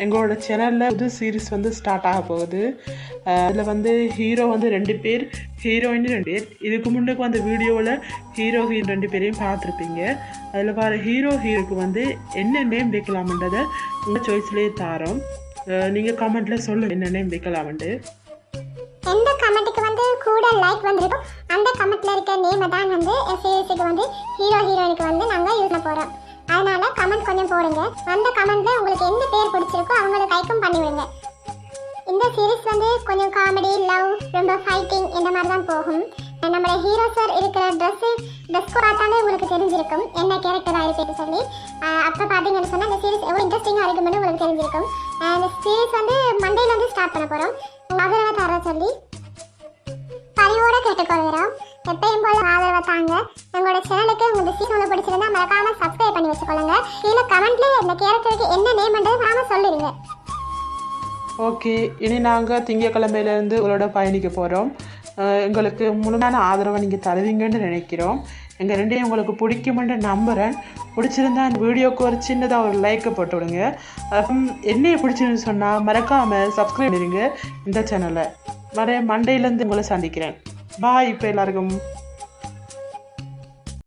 எங்களோட சேனலில் புது சீரீஸ் வந்து ஸ்டார்ட் ஆக போகுது. அதில் வந்து ஹீரோ வந்து 2 பேர், ஹீரோயின் 2 பேர். இதுக்கு முன்னுக்கு வந்து வீடியோவில் ஹீரோயின் 2 பேரையும் பார்த்துருப்பீங்க. அதில் வர ஹீரோக்கு வந்து என்ன நேம் வைக்கலாம்ன்றதை உங்கள் சாய்ஸ்லேயே தாரோம். நீங்கள் கமெண்ட்டில் சொல்லுங்கள் என்ன நேம் வைக்கலாம்ட்டு. எந்த கமெண்ட்டுக்கு வந்து கூட லைக் வந்திருக்கும் அந்த கமெண்ட்ல இருக்க நேமை தான் வந்து சீரிஸுக்கு வந்து ஹீரோயினுக்கு வந்து நாங்கள் யூஸ் பண்ண போகிறோம். அதனால கமெண்ட் கொஞ்சம் போடுங்க. அந்த கமெண்ட்ல உங்களுக்கு எந்த பேர் பிடிச்சிருக்கோ அவங்களுக்கு லைக்கும் பண்ணி விடுங்க. இந்த சீரிஸ் வந்து கொஞ்சம் காமெடி, லவ், ரொம்ப ஃபைட்டிங் இந்த மாதிரி தான் போகும். நம்மளோட ஹீரோ சார் இருக்கிற ட்ரெஸ் பார்த்தாலே உங்களுக்கு தெரிஞ்சிருக்கும் என்ன கேரக்டராக இருக்குன்னு சொல்லி. அப்போ பார்த்தீங்கன்னு சொன்னால் இந்த சீரிஸ் எவ்வளோ இன்ட்ரெஸ்டிங்காக இருக்குன்னு உங்களுக்கு தெரிஞ்சிருக்கும். இந்த சீரிஸ் வந்து மண்டேல வந்து ஸ்டார்ட் பண்ண போகிறோம். ஆதரவை தர சொல்லி பரிவோட கேட்டுக்கொள்கிறோம். எப்பயும் போல ஆதரவை தாங்க. எங்களோட சேனலுக்கு உங்களுக்கு சீசன் ஒன்று பிடிச்சிருந்தா மறக்காம சப்ஸ்கிரைப் பண்ணி வச்சுக்கொள்ளுங்க. கீழே கமெண்ட்ல இந்த கேரக்டருக்கு என்ன நேம்ன்றது நாம சொல்லிடுங்க. ஓகே, இனி நாங்கள் திங்கக்கிழமையிலேருந்து உங்களோட பயணிக்க போகிறோம். எங்களுக்கு முழுமையான ஆதரவை நீங்கள் தருவீங்கன்னு நினைக்கிறோம். எங்கள் ரெண்டையும் உங்களுக்கு பிடிக்குமென்று நம்புகிறேன். பிடிச்சிருந்தா இந்த வீடியோவுக்கு ஒரு சின்னதாக ஒரு லைக்கை போட்டு விடுங்க. என்னையை பிடிச்சிருந்து சொன்னால் மறக்காமல் சப்ஸ்கிரைப் பண்ணிடுங்க இந்த சேனலை. வர மண்டேலேருந்து உங்களை சந்திக்கிறேன். பாய். இப்போ எல்லாருக்கும்